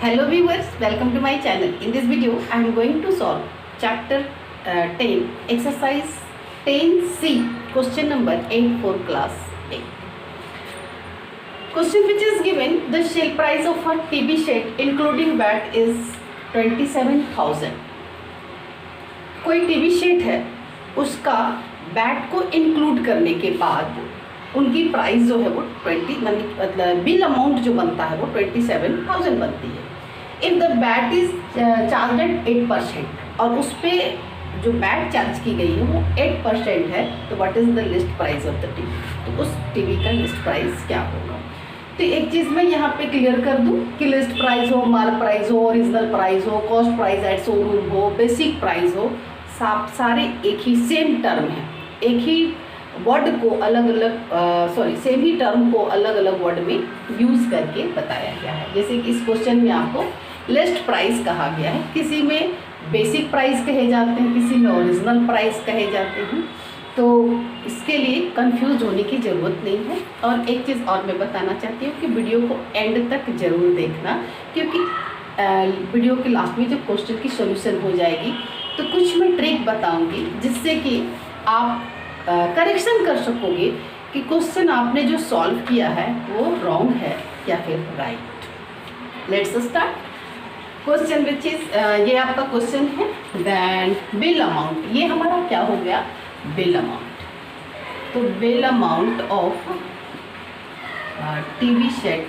Hello viewers, welcome to my channel. In this video, I am going to solve chapter 10, exercise 10C, question number 8 for class 8. Question which is given, the sale price of a TV set including VAT is 27,000. कोई TV set है, उसका bat को include करने के बाद उनकी price जो है वो 20 मतलब बिल अमाउंट जो बनता है वो 27,000 बनती है. If the bat is charge 8% और उस पर जो बैट चार्ज की गई है वो 8% है, तो what is the list price of the TV. तो उस टीवी का लिस्ट प्राइस क्या होगा. तो एक चीज़ मैं यहाँ पे क्लियर कर दूँ कि लिस्ट प्राइस हो, मार्क प्राइस हो, ओरिजिनल प्राइस हो, कॉस्ट प्राइस एट शोरूम हो, बेसिक प्राइस हो, सारे एक ही सेम टर्म है. एक ही वर्ड को अलग अलग सेम ही टर्म को अलग अलग वर्ड में यूज़ करके बताया गया है. जैसे कि इस क्वेश्चन में आपको लिस्ट प्राइस कहा गया है, किसी में बेसिक प्राइस कहे जाते हैं, किसी में ओरिजिनल प्राइस कहे जाते हैं. तो इसके लिए कंफ्यूज होने की ज़रूरत नहीं है. और एक चीज़ और मैं बताना चाहती हूँ कि वीडियो को एंड तक ज़रूर देखना, क्योंकि वीडियो के लास्ट में जब क्वेश्चन की सॉल्यूशन हो जाएगी तो कुछ मैं ट्रिक बताऊंगी जिससे कि आप करेक्शन कर सकोगे कि क्वेश्चन आपने जो सॉल्व किया है वो रॉन्ग है या फिर right. Let's start question which is ये आपका क्वेश्चन है. देन बिल अमाउंट, ये हमारा क्या हो गया, बिल अमाउंट. तो bill amount of TV set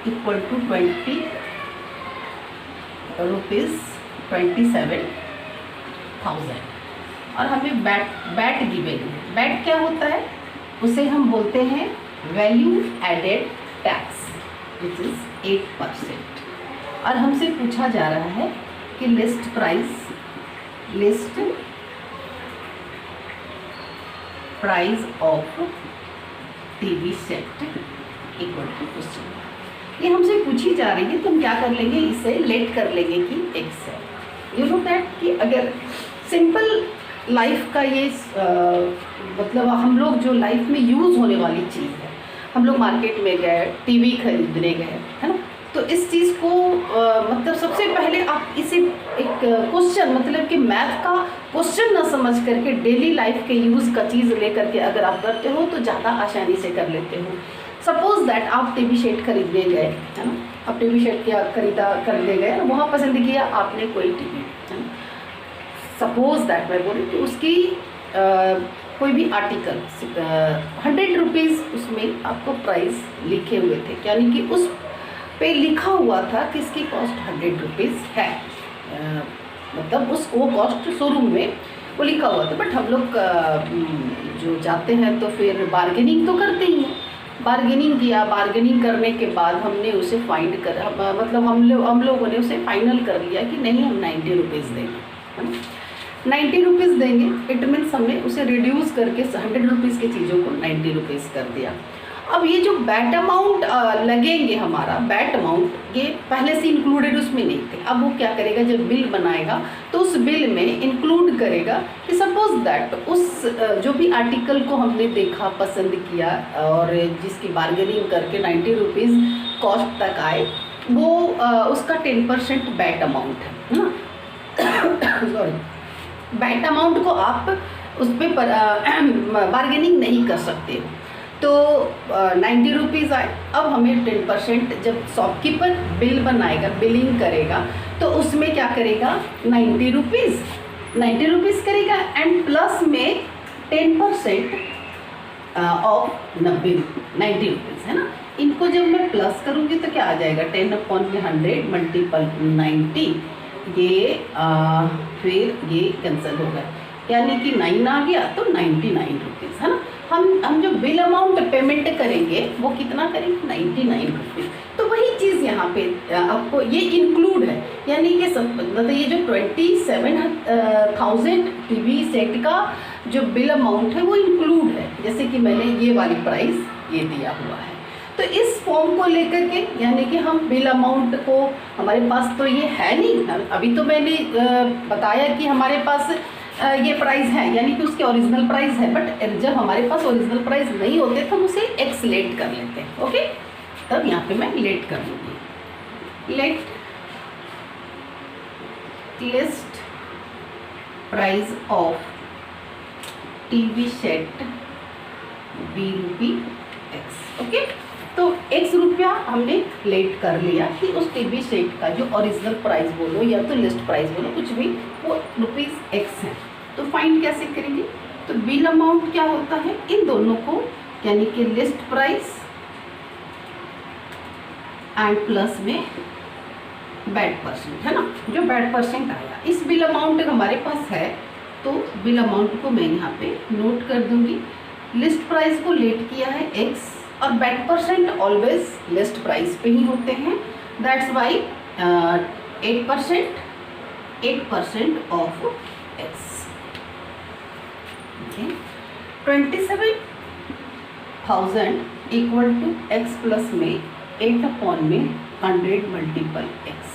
equal to 20 rupees 27,000 और हमें बैट गिवन है. बैट क्या होता है, उसे हम बोलते हैं value added tax which is 8%. और हमसे पूछा जा रहा है कि list price of TV set equal to question. ये हमसे पूछी जा रही है तो हम क्या कर लेंगे, इसे लेट कर लेंगे कि x है. यू नो दैट कि अगर सिंपल लाइफ का ये मतलब हम लोग जो लाइफ में यूज़ होने वाली चीज़ है, हम लोग मार्केट में गए, टीवी खरीदने गए, है ना. तो इस चीज़ को मतलब सबसे पहले आप इसे एक क्वेश्चन मतलब कि मैथ का क्वेश्चन ना समझ करके डेली लाइफ के यूज़ का चीज़ लेकर के अगर आप करते हो तो ज़्यादा आसानी से कर लेते हो. सपोज दैट आप टीवी सेट खरीदने गए, है ना. आप टीवी सेट क्या खरीदने गए, वहाँ पसंद किया आपने कोई टीवी, है ना. सपोज दैट मैं बोलूँ कि उसकी कोई भी आर्टिकल 100 रुपीज़ उसमें आपको प्राइस लिखे हुए थे, यानी कि उस पे लिखा हुआ था कि इसकी कॉस्ट 100 रुपीज़ है. मतलब वो कॉस्ट शोरूम में वो लिखा हुआ था. बट हम लोग जो जाते हैं तो फिर बार्गेनिंग तो करते ही हैं. बार्गेनिंग किया, बार्गेनिंग करने के बाद हमने उसे फाइंड कर मतलब हम लोगों ने उसे फाइनल कर लिया कि नहीं हम 90 रुपीज़ देंगे, है ना. 90 रुपीज़ देंगे, इट मीन्स हमने उसे रिड्यूस करके 100 रुपीज़ की चीज़ों को 90 रुपीज़ कर दिया. अब ये जो बैट अमाउंट लगेंगे, हमारा बैट अमाउंट ये पहले से इंक्लूडेड उसमें नहीं थे. अब वो क्या करेगा, जब बिल बनाएगा तो उस बिल में इंक्लूड करेगा कि सपोज दैट उस जो भी आर्टिकल को हमने देखा, पसंद किया और जिसकी बार्गेनिंग करके 90 रुपीज़ कॉस्ट तक आए, वो उसका 10% बैट अमाउंट है ना. सॉरी, बैट अमाउंट को आप उस पर बार्गेनिंग नहीं कर सकते हो. तो 90 रुपीज़ आए. अब हमें 10% जब शॉपकीपर बिल बनाएगा, बिलिंग करेगा, तो उसमें क्या करेगा, 90 रुपीज़ करेगा एंड प्लस में 10% ऑफ 90 रुपीज़, है ना. इनको जब मैं प्लस करूँगी तो क्या आ जाएगा, 10/100 मल्टीपल 90. ये फिर ये कैंसिल होगा, यानी कि 9 आ गया तो 99 रुपीज़, है ना. हम जो बिल अमाउंट पेमेंट करेंगे वो कितना करेंगे, 99 रुपीज़. तो वही चीज़ यहाँ पे आपको ये इंक्लूड है, यानी कि मतलब ये जो 27,000 टीवी सेट का जो बिल अमाउंट है वो इंक्लूड है. जैसे कि मैंने ये वाली प्राइस ये दिया हुआ है. तो इस फॉर्म को लेकर के, यानी कि हम बिल अमाउंट को, हमारे पास तो ये है नहीं, अभी तो मैंने बताया कि हमारे पास ये प्राइस है, यानी कि उसके ओरिजिनल प्राइस है. बट जब हमारे पास ओरिजिनल प्राइस नहीं होते तो हम उसे एक्स लेट कर लेते हैं. ओके, तब यहाँ पे मैं लेट कर लूँगी. Let list price of TV set be rupee X. ओके, तो एक्स रुपया हमने लेट कर लिया कि उस टीवी सेट का जो ओरिजिनल प्राइस बोलो या तो लिस्ट प्राइस बोलो, कुछ भी, वो रुपीज़ एक्स है। तो फाइंड कैसे करेंगे? तो बिल अमाउंट क्या होता है, इन दोनों को, यानी कि लिस्ट प्राइस एंड प्लस में बैड परसेंट, है ना, जो बैड परसेंट आया, इस बिल अमाउंट हमारे पास है, तो बिल अमाउंट को मैं यहाँ पे नोट कर दूंगी। लिस्ट प्राइस को लेट किया है एक्स, और VAT percent always list price पे ही होते हैं, that's why 8% of X. 27,000 equal to X plus में 8 में 100 multiple X,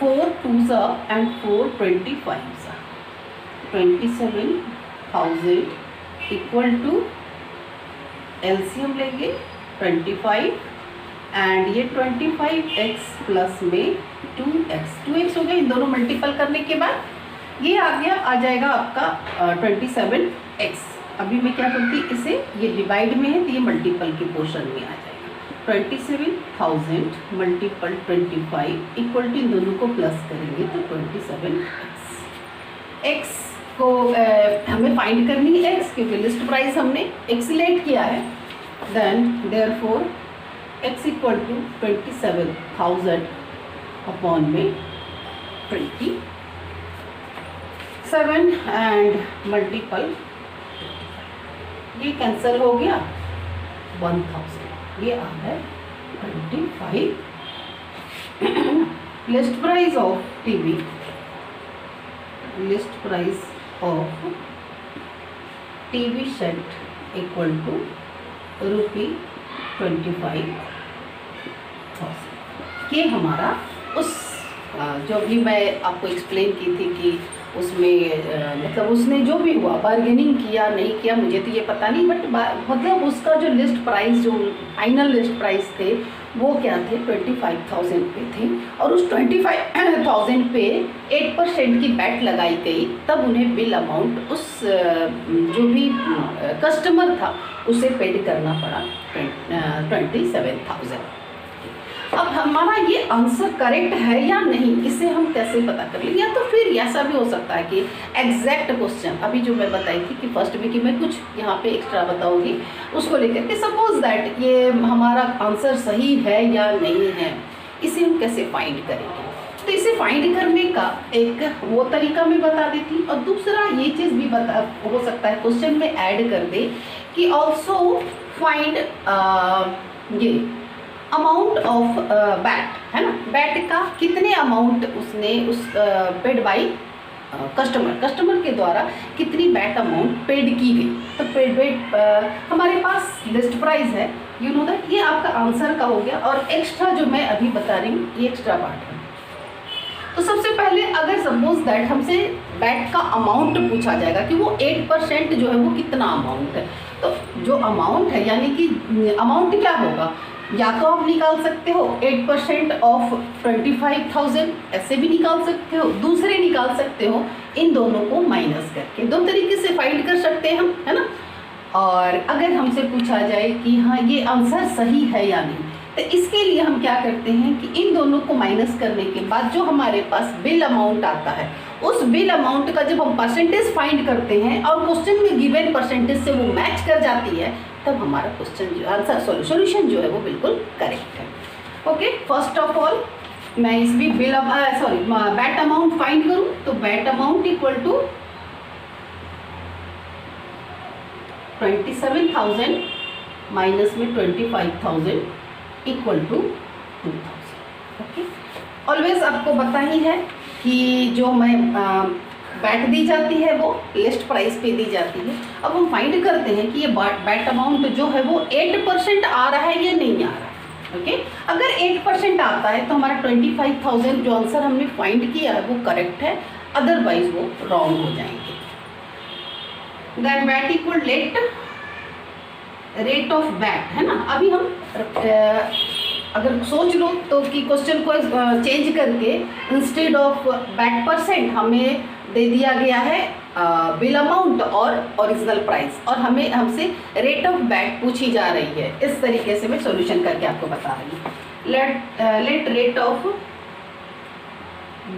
4 2s and 4 25s, 27,000 equal to LCM लेंगे 25 एंड ये 25x प्लस में 2x हो गया, इन दोनों मल्टीपल करने के बाद ये आ जाएगा आपका 27x। अभी मैं क्या करती, इसे ये डिवाइड में है तो ये मल्टीपल के पोर्शन में आ जाएगा। 27,000 मल्टीपल 25 इक्वल टू, इन दोनों को प्लस करेंगे तो 27x। x को हमें फाइंड करनी है x, क्योंकि लिस्ट प्राइस हमने x लेट किया है, then therefore x equal to 27,000 upon में 27 एंड मल्टीपल, ये कैंसिल हो गया, 1000 ये आ है 25। List price of TV, list price of TV set equal to ₹25,000। ये हमारा उस जो भी मैं आपको एक्सप्लेन की थी कि उसमें मतलब उसने जो भी हुआ, बार्गेनिंग किया नहीं किया मुझे तो ये पता नहीं, बट मतलब उसका जो लिस्ट प्राइस, जो फाइनल लिस्ट प्राइस थे वो क्या थे, 25,000 पे थे, और उस 25,000 पे 8% की बैट लगाई गई, तब उन्हें बिल अमाउंट उस जो भी कस्टमर था उसे पेड करना पड़ा 27,000। अब हमारा ये आंसर करेक्ट है या नहीं, इसे हम कैसे पता कर लेंगे? या तो फिर ऐसा भी हो सकता है कि एग्जैक्ट क्वेश्चन, अभी जो मैं बताई थी कि फर्स्ट में कि मैं कुछ यहाँ पे एक्स्ट्रा बताऊंगी, उसको लेकर के सपोज दैट ये हमारा आंसर सही है या नहीं है, इसे हम कैसे फाइंड करेंगे? तो इसे फाइंड करने का एक वो तरीका मैं बता देती, और दूसरा ये चीज़ भी हो सकता है क्वेश्चन में ऐड कर दे कि ऑल्सो फाइंड ये अमाउंट ऑफ बैट, है ना, बैट का कितने अमाउंट उसने उस पेड बाई कस्टमर के द्वारा कितनी बैट अमाउंट पेड की गई। तो पेड हमारे पास लिस्ट प्राइस है, यू नो दैट, ये आपका आंसर का हो गया, और एक्स्ट्रा जो मैं अभी बता रही हूँ ये एक्स्ट्रा पार्ट है। तो सबसे पहले अगर सपोज दैट हमसे बैट का अमाउंट पूछा जाएगा कि वो 8% जो है वो कितना अमाउंट है, तो जो अमाउंट है यानी कि अमाउंट क्या होगा, या तो आप निकाल सकते हो 8% ऑफ 25,000, ऐसे भी निकाल सकते हो, दूसरे निकाल सकते हो इन दोनों को माइनस करके, दो तरीके से फाइंड कर सकते हैं हम, है ना। और अगर हमसे पूछा जाए कि हाँ ये आंसर सही है या नहीं, तो इसके लिए हम क्या करते हैं कि इन दोनों को माइनस करने के बाद जो हमारे पास बिल अमाउंट आता है, उस बिल अमाउंट का जब हम परसेंटेज फाइंड करते हैं और क्वेश्चन में गिवन परसेंटेज से वो मैच कर जाती है, तब हमारा क्वेश्चन जो आंसर सॉल्यूशन जो है वो बिल्कुल करेक्ट है। ओके, फर्स्ट ऑफ ऑल मैं इस भी बिल बैट अमाउंट फाइंड करूं, तो VAT amount equal to 27,000 minus में 25,000 इक्वल टू 2,000। ओके, ऑलवेज आपको पता ही है कि जो मैं बैट दी जाती है वो लिस्ट प्राइस पे दी जाती है। अब हम फाइंड करते हैं कि ये बैट अमाउंट जो है वो 8% आ रहा है या नहीं आ रहा है। ओके, अगर 8% आता है तो हमारा 25,000 जो आंसर हमने फाइंड किया है वो करेक्ट है, अदरवाइज वो रॉन्ग हो जाएंगे। Then VAT equal rate of VAT, है ना। अभी हम अगर सोच लो तो कि क्वेश्चन को चेंज करके इंस्टेड ऑफ बैट परसेंट हमें दे दिया गया है बिल अमाउंट और ओरिजिनल प्राइस, और हमें हमसे रेट ऑफ बैट पूछी जा रही है। इस तरीके से मैं सॉल्यूशन करके आपको बता रही हूँ। Let rate of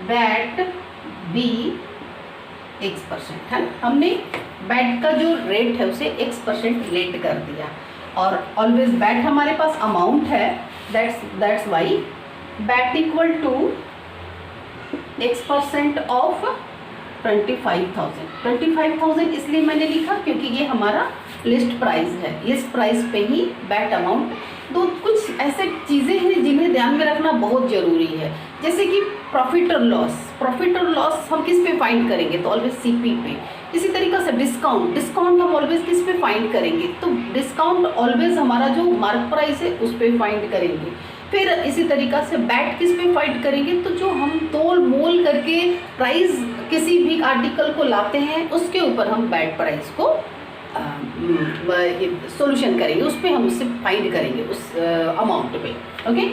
VAT be X% है। हमने बैट का जो रेट है उसे X% लेट कर दिया, और ऑलवेज बैट हमारे पास अमाउंट है, that's why VAT equal to X% of 25,000 इसलिए मैंने लिखा क्योंकि ये हमारा लिस्ट प्राइस है। लिस्ट प्राइस पे ही बैट अमाउंट। तो कुछ ऐसे चीज़ें हैं जिन्हें ध्यान में रखना बहुत ज़रूरी है, जैसे कि प्रॉफिट और लॉस हम किस पे फाइंड करेंगे, तो ऑलवेज सीपी पे। इसी तरीके से डिस्काउंट हम ऑलवेज किस पे फाइंड करेंगे, तो डिस्काउंट ऑलवेज हमारा जो मार्क प्राइस है उस पे फाइंड करेंगे। फिर इसी तरीक़ा से बैट किस पे फाइंड करेंगे, तो जो हम तोल मोल करके प्राइस किसी भी आर्टिकल को लाते हैं उसके ऊपर हम बैट प्राइस को सॉल्यूशन करेंगे, उस पर हम उससे फाइंड करेंगे उस अमाउंट पे। ओके,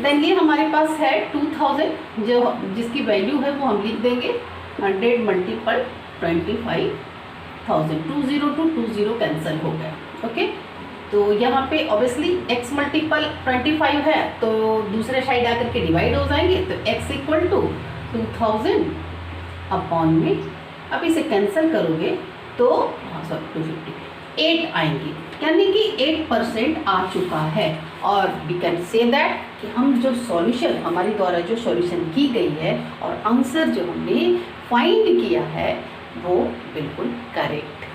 देन ये हमारे पास है 2000, जो जिसकी वैल्यू है वो हम लिख देंगे 100 मल्टीपल 25,000। 20 to 20 कैंसिल हो गया। ओके, तो यहाँ पे ऑब्वियसली x मल्टीपल 25 है तो दूसरे साइड आकर के डिवाइड हो जाएंगे, तो x इक्वल टू 2000 अपॉन में, अब इसे कैंसिल करोगे तो 258 आएंगी, यानी कि 8% आ चुका है। और वी कैन से दैट कि हम जो सॉल्यूशन हमारे द्वारा जो सॉल्यूशन की गई है और आंसर जो हमने फाइंड किया है वो बिल्कुल करेक्ट है।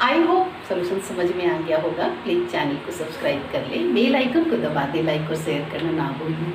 आई होप सॉल्यूशन समझ में आ गया होगा। प्लीज़ चैनल को सब्सक्राइब कर ले, बेल आइकन को दबा दे, लाइक और शेयर करना ना भूलें।